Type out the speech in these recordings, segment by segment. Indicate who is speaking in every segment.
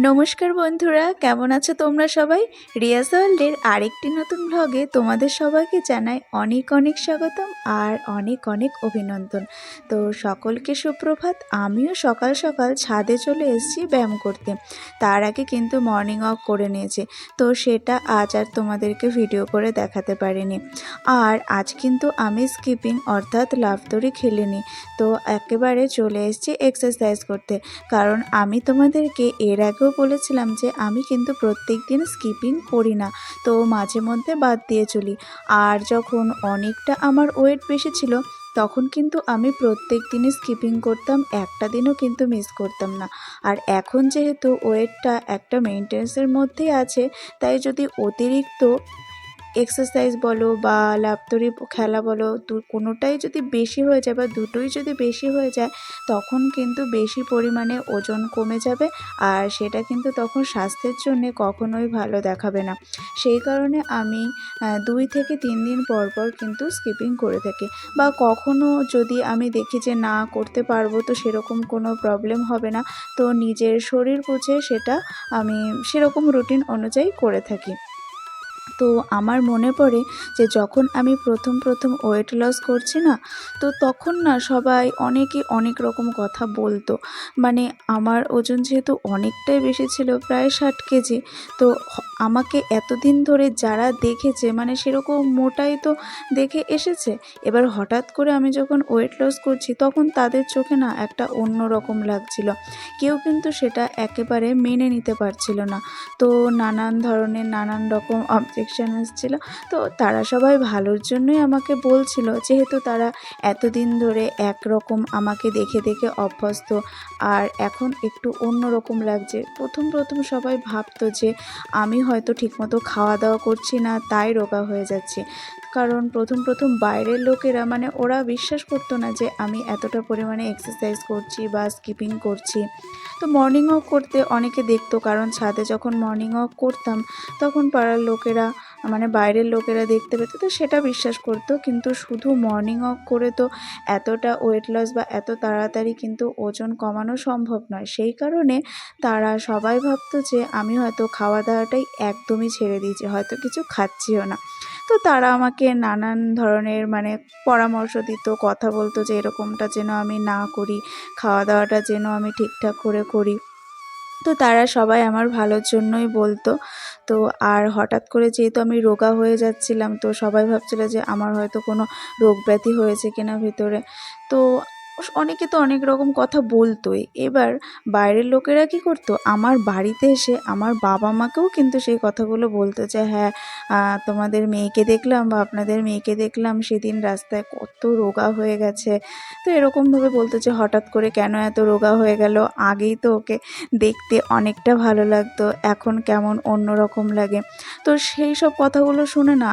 Speaker 1: নমস্কার বন্ধুরা, কেমন আছো তোমরা সবাই? রিয়াজ ওয়ার্ল্ডের আরেকটি নতুন ব্লগে তোমাদের সবাইকে জানাই অনেক অনেক স্বাগতম আর অনেক অনেক অভিনন্দন। তো সকলকে সুপ্রভাত। আমিও সকাল সকাল ছাদে চলে এসেছি ব্যায়াম করতে। তার আগে কিন্তু মর্নিং ওয়াক করে নিয়েছি, তো সেটা আজ আর তোমাদেরকে ভিডিও করে দেখাতে পারিনি। আর আজ কিন্তু আমি স্কিপিং অর্থাৎ লাফ দড়ি খেলিনি, তো একেবারে চলে এসেছি এক্সারসাইজ করতে। কারণ আমি তোমাদেরকে এর আগেও বলেছিলাম যে আমি কিন্তু প্রত্যেক দিন স্কিপিং করি না, তো মাঝে মধ্যে বাদ দিয়ে চলি। আর যখন অনেকটা আমার ওয়েট বেশি ছিল তখন কিন্তু আমি প্রত্যেক দিনই স্কিপিং করতাম, একটা দিনও কিন্তু মিস করতাম না। আর এখন যেহেতু ওয়েটটা একটা মেনটেন্সের মধ্যেই আছে, তাই যদি অতিরিক্ত এক্সারসাইজ বলো বা লাফদড়ি খেলা বলো, কোনোটাই যদি বেশি হয়ে যায় বা দুটোই যদি বেশি হয়ে যায়, তখন কিন্তু বেশি পরিমাণে ওজন কমে যাবে। আর সেটা কিন্তু তখন স্বাস্থ্যের জন্যে কখনোই ভালো দেখাবে না। সেই কারণে আমি 2 থেকে 3 দিন পর পর কিন্তু স্কিপিং করে থাকি। বা কখনো যদি আমি দেখি যে না করতে পারবো, তো সেরকম কোনো প্রবলেম হবে না, তো নিজের শরীর বুঝে সেটা আমি সেরকম রুটিন অনুযায়ী করে থাকি। তো আমার মনে পড়ে যে যখন আমি প্রথম ওয়েট লস করছি না, তো তখন না সবাই অনেকে অনেক রকম কথা বলতো। মানে আমার ওজন যেহেতু অনেকটাই বেশি ছিল, প্রায় 60 কেজি। তো আমাকে এতদিন ধরে যারা দেখেছে, মানে সেরকম মোটাই তো দেখে এসেছে। এবার হঠাৎ করে আমি যখন ওয়েট লস করছি, তখন তাদের চোখে না একটা অন্য রকম লাগছিল। কেউ কিন্তু সেটা একেবারে মেনে নিতে পারছিল না। তো নানান ধরনের নানান রকম অবজেকশন আসছিল। তো তারা সবাই ভালোর জন্যই আমাকে বলছিল, যেহেতু তারা এতদিন ধরে একরকম আমাকে দেখে দেখে অভ্যস্ত। আর এখন একটু অন্য রকম লাগছে। প্রথম সবাই ভাবতো যে আমি হয়তো ঠিকমতো খাওয়া দাওয়া করছি না, তাই রোগা হয়ে যাচ্ছি। কারণ প্রথম বাইরের লোকেরা, মানে ওরা বিশ্বাস করতো না যে আমি এতটা পরিমাণে এক্সারসাইজ করছি বা স্কিপিং করছি। তো মর্নিং ওয়াক করতে অনেকে দেখতো, কারণ ছাদে যখন মর্নিং ওয়াক করতাম তখন পাড়ার লোকেরা, মানে বাইরের লোকেরা দেখতে পেতো, তো সেটা বিশ্বাস করতো। কিন্তু শুধু মর্নিং ওয়াক করে তো এতটা ওয়েট লস বা এত তাড়াতাড়ি কিন্তু ওজন কমানো সম্ভব নয়। সেই কারণে তারা সবাই ভাবতো যে আমি হয়তো খাওয়া দাওয়াটাই একদমই ছেড়ে দিয়েছি, হয়তো কিছু খাচ্ছিও না। তো তারা আমাকে নানান ধরনের মানে পরামর্শ দিত, কথা বলতো যে এরকমটা যেন আমি না করি, খাওয়া দাওয়াটা যেন আমি ঠিকঠাক করে করি। তো তারা সবাই আমার ভালোর জন্যই বলতো। তো আর হঠাৎ করে যেহেতু আমি রোগা হয়ে যাচ্ছিলাম, তো সবাই ভাবছিল যে আমার হয়তো কোনো রোগ ব্যাধি হয়েছে কিনা ভিতরে। তো অনেকে তো অনেক রকম কথা বলতোই। এবার বাইরের লোকেরা কী করতো, আমার বাড়িতে এসে আমার বাবা মাকেও কিন্তু সেই কথাগুলো বলতো যে হ্যাঁ, তোমাদের মেয়েকে দেখলাম বা আপনাদের মেয়েকে দেখলাম সেদিন রাস্তায় কত রোগা হয়ে গেছে। তো এরকমভাবে বলতো যে হঠাৎ করে কেন এত রোগা হয়ে গেল, আগেই তো ওকে দেখতে অনেকটা ভালো লাগতো, এখন কেমন অন্যরকম লাগে। তো সেই সব কথাগুলো শুনে না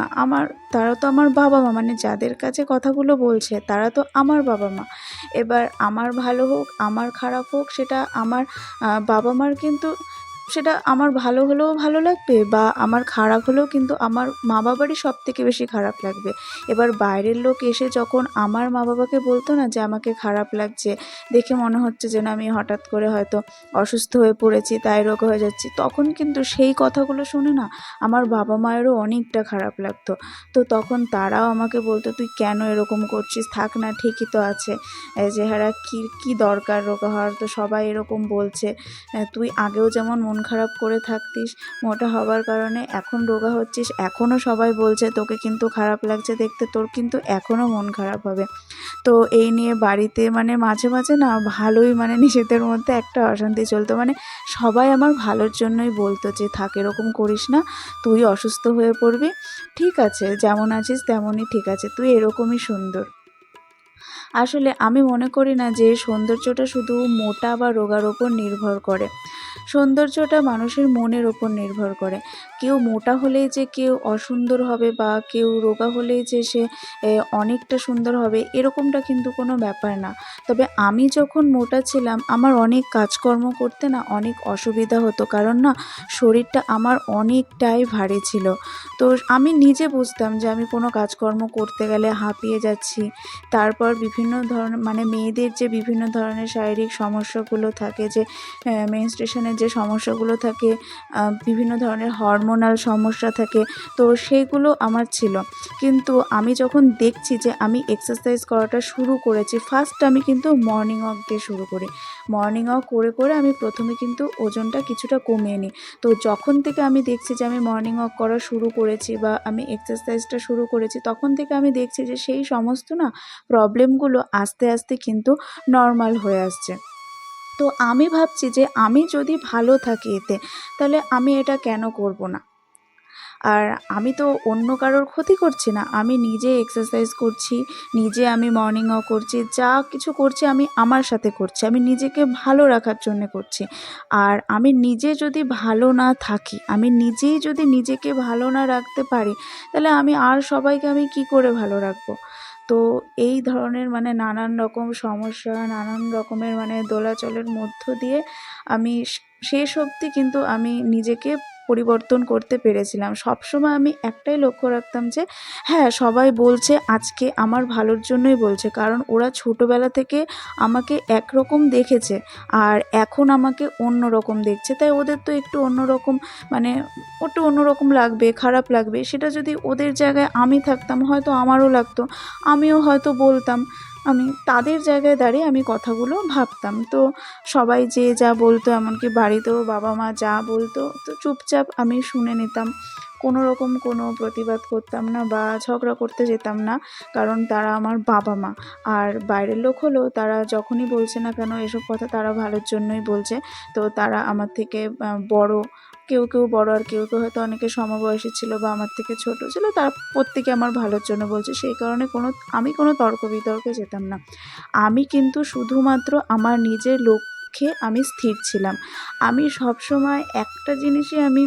Speaker 1: তারা তো আমার বাবা মা, মানে যাদের কাছে কথাগুলো বলছে তারা তো আমার বাবা মা। এবার আমার ভালো হোক আমার খারাপ হোক, সেটা আমার বাবা মার কিন্তু সেটা আমার ভালো হলেও ভালো লাগবে বা আমার খারাপ হলেও কিন্তু আমার মা বাবারই সবথেকে বেশি খারাপ লাগবে। এবার বাইরের লোক এসে যখন আমার মা বাবাকে বলতো না যে আমাকে খারাপ লাগছে, দেখে মনে হচ্ছে যেন আমি হঠাৎ করে হয়তো অসুস্থ হয়ে পড়েছি, তাই রোগা হয়ে যাচ্ছি, তখন কিন্তু সেই কথাগুলো শুনে না আমার বাবা মায়েরও অনেকটা খারাপ লাগতো। তো তখন তারাও আমাকে বলতো তুই কেন এরকম করছিস, থাক না, ঠিকই তো আছে, এই চেহারা কী দরকার রোগা হওয়ার, তো সবাই এরকম বলছে। তুই আগেও যেমন মন খারাপ করে থাকতিস মোটা হবার কারণে, এখন রোগা হচ্ছিস, এখনও সবাই বলছে তোকে কিন্তু খারাপ লাগছে দেখতে, তোর কিন্তু এখনও মন খারাপ হবে। তো এই নিয়ে বাড়িতে মানে মাঝে মাঝে না ভালোই মানে নিজেদের মধ্যে একটা অশান্তি চলতো। মানে সবাই আমার ভালোর জন্যই বলতো যে থাক, এরকম করিস না, তুই অসুস্থ হয়ে পড়বি, ঠিক আছে যেমন আছিস তেমনই ঠিক আছে, তুই এরকমই সুন্দর। আসলে আমি মনে করি না যে সৌন্দর্যটা শুধু মোটা বা রোগার ওপর নির্ভর করে। সৌন্দর্যটা মানুষের মনের ওপর নির্ভর করে। কেউ মোটা হলেই যে কেউ অসুন্দর হবে বা কেউ রোগা হলেই যে সে অনেকটা সুন্দর হবে, এরকমটা কিন্তু কোনো ব্যাপার না। তবে আমি যখন মোটা ছিলাম আমার অনেক কাজকর্ম করতে না অনেক অসুবিধা হতো, কারণ না শরীরটা আমার অনেকটাই ভারী ছিল। তো আমি নিজে বুঝতাম যে আমি কোনো কাজকর্ম করতে গেলে হাঁপিয়ে যাচ্ছি। তারপর বিভিন্ন ধরনের, মানে মেয়েদের যে বিভিন্ন ধরনের শারীরিক সমস্যাগুলো থাকে, যে মেনস্ট্রুয়েশনে ধরনের যে সমস্যাগুলো থাকে, বিভিন্ন ধরনের হরমোনাল সমস্যা থাকে, তো সেইগুলো আমার ছিল। কিন্তু আমি যখন দেখছি যে আমি এক্সারসাইজ করাটা শুরু করেছি, ফার্স্ট আমি কিন্তু মর্নিং ওয়াক দিয়ে শুরু করি। মর্নিং ওয়াক করে করে আমি প্রথমে কিন্তু ওজনটা কিছুটা কমিয়ে নিই। তো যখন থেকে আমি দেখছি যে আমি মর্নিং ওয়াক করা শুরু করেছি বা আমি এক্সারসাইজটা শুরু করেছি, তখন থেকে আমি দেখছি যে সেই সমস্ত না প্রবলেমগুলো আস্তে আস্তে কিন্তু নর্মাল হয়ে আসছে। তো আমি ভাবছি যে আমি যদি ভালো থাকি এতে, তাহলে আমি এটা কেন করব না? আর আমি তো অন্য কারোর ক্ষতি করছি না, আমি নিজে এক্সারসাইজ করছি, নিজে আমি মর্নিং ওয়াক করছি, যা কিছু করছি আমি আমার সাথে করছি, আমি নিজেকে ভালো রাখার জন্যে করছি। আর আমি নিজে যদি ভালো না থাকি, আমি নিজেই যদি নিজেকে ভালো না রাখতে পারি, তাহলে আমি আর সবাইকে আমি কী করে ভালো রাখবো? তো এই ধরনের মানে নানান রকম সমস্যা, নানান রকমের মানে দোলাচলের মধ্য দিয়ে আমি শেষ অবধি কিন্তু আমি নিজেকে পরিবর্তন করতে পেরেছিলাম। সবসময় আমি একটাই লক্ষ্য রাখতাম যে হ্যাঁ, সবাই বলছে আজকে আমার ভালোর জন্যই বলছে। কারণ ওরা ছোটোবেলা থেকে আমাকে একরকম দেখেছে আর এখন আমাকে অন্য রকম দেখছে। তাই ওদের তো একটু অন্যরকম মানে একটু অন্যরকম লাগবে, খারাপ লাগবে। সেটা যদি ওদের জায়গায় আমি থাকতাম হয়তো আমারও লাগতো। আমিও হয়তো বলতাম। আমি তাদের জায়গায় দাঁড়িয়ে আমি কথাগুলো ভাবতাম। তো সবাই যে যা বলতো, এমনকি বাড়িতেও বাবা মা যা বলতো, তো চুপচাপ আমি শুনে নিতাম। কোনো রকম কোনো প্রতিবাদ করতাম না বা ঝগড়া করতে যেতাম না, কারণ তারা আমার বাবা মা। আর বাইরের লোক হলেও তারা যখনই বলছে না কেন এসব কথা তারা ভালোর জন্যই বলছে। তো তারা আমার থেকে বড়, কেউ কেউ বড় আর কেউ কেউ হয়তো অনেকে সমবয়সী ছিল বা আমার থেকে ছোট ছিল, তারা প্রত্যেকে আমার ভালোর জন্য বলছে। সেই কারণে আমি কোনো তর্ক বিতর্কে যেতাম না। আমি কিন্তু শুধুমাত্র আমার নিজের লক্ষ্যে আমি স্থির ছিলাম। আমি সবসময় একটা জিনিসই আমি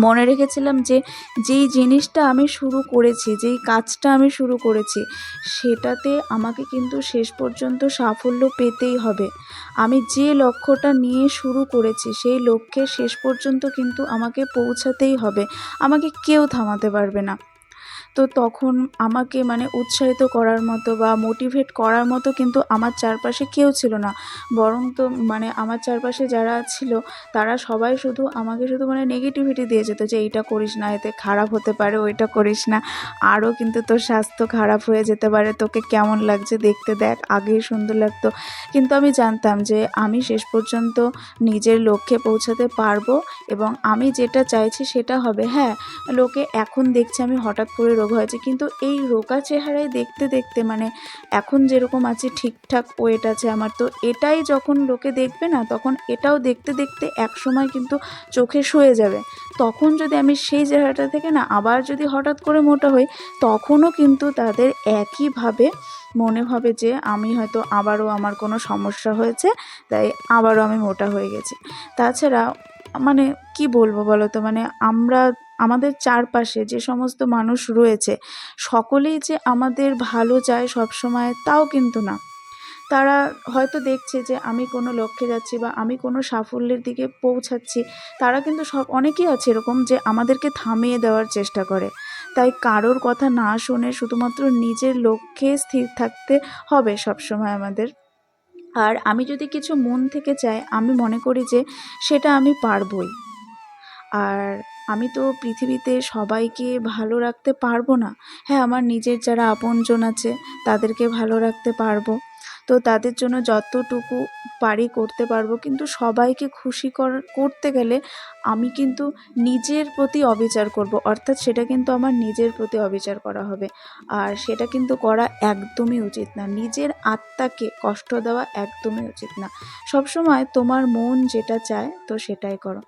Speaker 1: মনে রেখেছিলাম যে যেই জিনিসটা আমি শুরু করেছি, যেই কাজটা আমি শুরু করেছি, সেটাতে আমাকে কিন্তু শেষ পর্যন্ত সাফল্য পেতেই হবে। আমি যে লক্ষ্যটা নিয়ে শুরু করেছি সেই লক্ষ্যে শেষ পর্যন্ত কিন্তু আমাকে পৌঁছাতেই হবে। আমাকে কেউ থামাতে পারবে না। তো তখন আমাকে মানে উৎসাহিত করার মতো বা মোটিভেট করার মতো কিন্তু আমার চারপাশে কেউ ছিল না। বরং তো মানে আমার চারপাশে যারা ছিল তারা সবাই শুধু আমাকে শুধু মানে নেগেটিভিটি দিয়ে যেত যে এইটা করিস না, এতে খারাপ হতে পারে, ওইটা করিস না, আরও কিন্তু তোর স্বাস্থ্য খারাপ হয়ে যেতে পারে, তোকে কেমন লাগছে দেখতে, দেখ আগেই সুন্দর লাগতো। কিন্তু আমি জানতাম যে আমি শেষ পর্যন্ত নিজের লক্ষ্যে পৌঁছাতে পারবো এবং আমি যেটা চাইছি সেটা হবে। হ্যাঁ, লোকে এখন দেখছে আমি হঠাৎ করে রোগা হয়েছি, কিন্তু এই রোগা চেহারায় দেখতে দেখতে মানে এখন যেরকম আছি ঠিকঠাক ওয়েট আছে আমার, তো এটাই যখন লোকে দেখবে না, তখন এটাও দেখতে দেখতে একসময় কিন্তু চোখে শুয়ে যাবে। তখন যদি আমি সেই চেহারাটা থেকে না আবার যদি হঠাৎ করে মোটা হই, তখনও কিন্তু তাদের একইভাবে মনে হবে যে আমি হয়তো আবারও আমার কোনো সমস্যা হয়েছে, তাই আবারও আমি মোটা হয়ে গেছি। তাছাড়া মানে কি বলবো বলো তো, মানে আমাদের চারপাশে যে সমস্ত মানুষ রয়েছে সকলেই যে আমাদের ভালো চায় সবসময় তাও কিন্তু না। তারা হয়তো দেখছে যে আমি কোনো লক্ষ্যে যাচ্ছি বা আমি কোনো সাফল্যের দিকে পৌঁছাচ্ছি, তারা কিন্তু অনেকেই আছে এরকম যে আমাদেরকে থামিয়ে দেওয়ার চেষ্টা করে। তাই কারোর কথা না শুনে শুধুমাত্র নিজের লক্ষ্যে স্থির থাকতে হবে সবসময় আমাদের। আর আমি যদি কিছু মন থেকে চাই, আমি মনে করি যে সেটা আমি পারবই। আর আমি তো পৃথিবীতে সবাইকে ভালো রাখতে পারবো না। হ্যাঁ, আমার নিজের যারা আপনজন আছে তাদেরকে ভালো রাখতে পারবো। তো তাদের জন্য যতটুকু পারি করতে পারবো। কিন্তু সবাইকে খুশি করতে গেলে আমি কিন্তু নিজের প্রতি অবিচার করবো। অর্থাৎ সেটা কিন্তু আমার নিজের প্রতি অবিচার করা হবে। আর সেটা কিন্তু করা একদমই উচিত না। নিজের আত্মাকে কষ্ট দেওয়া একদমই উচিত না। সবসময় তোমার মন যেটা চায় তো সেটাই করো।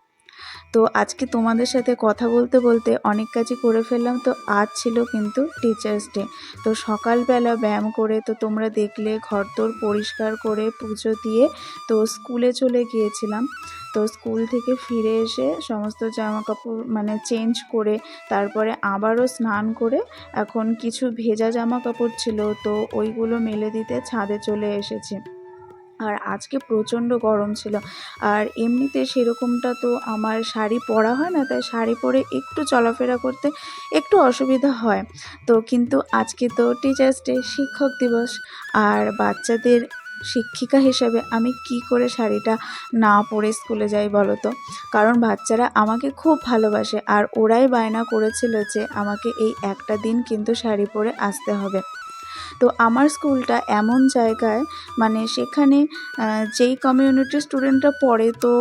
Speaker 1: তো আজকে তোমাদের সাথে কথা বলতে বলতে অনেক কাজই করে ফেললাম। তো আজ ছিল কিন্তু টিচার্স ডে। তো সকালবেলা ব্যায়াম করে তো তোমরা দেখলে ঘরদোর পরিষ্কার করে পুজো দিয়ে তো স্কুলে চলে গিয়েছিলাম। তো স্কুল থেকে ফিরে এসে সমস্ত জামাকাপড় মানে চেঞ্জ করে তারপরে আবারও স্নান করে এখন কিছু ভেজা জামাকাপড় ছিল তো ওইগুলো মেলে দিতে ছাদে চলে এসেছি। আর আজকে প্রচণ্ড গরম ছিল। আর এমনিতে সেরকমটা তো আমার শাড়ি পরা হয় না, তাই শাড়ি পরে একটু চলাফেরা করতে একটু অসুবিধা হয়। তো কিন্তু আজকে তো টিচার্স ডে, শিক্ষক দিবস, আর বাচ্চাদের শিক্ষিকা হিসেবে আমি কি করে শাড়িটা না পরে স্কুলে যাই বলো তো? কারণ বাচ্চারা আমাকে খুব ভালোবাসে, আর ওরাই বায়না করেছিল যে আমাকে এই একটা দিন কিন্তু শাড়ি পরে আসতে হবে। তো আমার স্কুলটা এমন জায়গায়, মানে সেখানে যেই কমিউনিটির স্টুডেন্টরা পড়ে, তো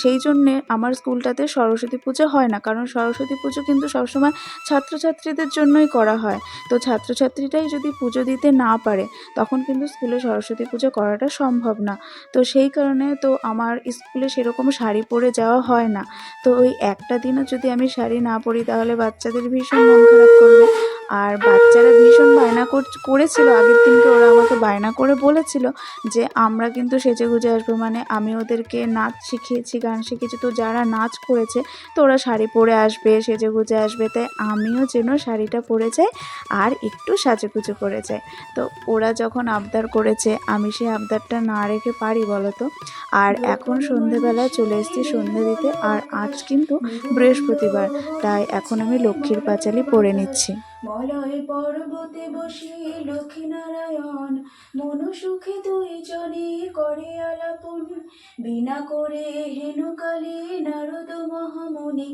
Speaker 1: সেই জন্যে আমার স্কুলটাতে সরস্বতী পুজো হয় না, কারণ সরস্বতী পুজো কিন্তু সবসময় ছাত্রছাত্রীদের জন্যই করা হয়। তো ছাত্রছাত্রীরাই যদি পুজো দিতে না পারে, তখন কিন্তু স্কুলে সরস্বতী পুজো করাটা সম্ভব না। তো সেই কারণে তো আমার স্কুলে সেরকম শাড়ি পরে যাওয়া হয় না। তো ওই একটা দিনও যদি আমি শাড়ি না পরি, তাহলে বাচ্চাদের ভীষণ মন খারাপ করবে। আর বাচ্চারা ভীষণ বায়না করেছিল আগের দিনকে, ওরা আমাকে বায়না করে বলেছিল যে আমরা কিন্তু সেজেগুজে আসবো, মানে আমি ওদেরকে নাচ শিখিয়েছি, গান শিখিয়েছি, তো যারা নাচ করেছে তো ওরা শাড়ি পরে আসবে, সেজেগুজে আসবে, তাই আমিও যেন শাড়িটা পরে যাই আর একটু সাজুগুজু করে যাই। তো ওরা যখন আবদার করেছে, আমি সেই আবদারটা না রেখে পারি বলো তো? আর এখন সন্ধেবেলা চলে এসেছি সন্ধে দিতে, আর আজ কিন্তু বৃহস্পতিবার, তাই এখন আমি লক্ষ্মীর পাঁচালি পরে নিচ্ছি।
Speaker 2: মলয় পর্বতে বসে লক্ষ্মীনারায়ণ মন সুখে দুই জনে করে আলাপন বিনা করে হেনুকালে নারদ মহামুনি।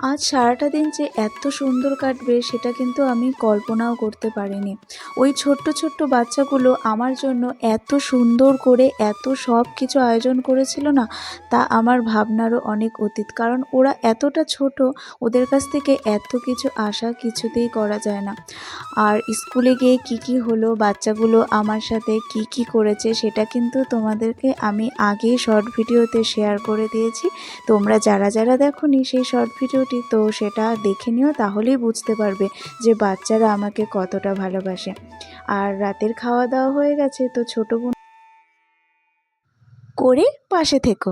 Speaker 1: আজ সারাটা দিন যে এত সুন্দর কাটবে সেটা কিন্তু আমি কল্পনাও করতে পারিনি। ওই ছোট্ট ছোট্ট বাচ্চাগুলো আমার জন্য এত সুন্দর করে এত সব কিছু আয়োজন করেছিল না, তা আমার ভাবনারও অনেক অতীত। কারণ ওরা এতটা ছোট, ওদের কাছ থেকে এত কিছু আশা কিছুতেই করা যায় না। আর স্কুলে গিয়ে কি কি হলো, বাচ্চাগুলো আমার সাথে কি কি করেছে, সেটা কিন্তু তোমাদেরকে আমি আগেই শর্ট ভিডিওতে শেয়ার করে দিয়েছি। তোমরা যারা যারা দেখোনি সেই শর্ট ভিডিওটি, তো সেটা দেখে নিও, তাহলেই বুঝতে পারবে যে বাচ্চারা আমাকে কতটা ভালোবাসে। আর রাতের খাওয়া দাওয়া হয়ে গেছে, তো ছোটো বোন করে পাশে থেকো।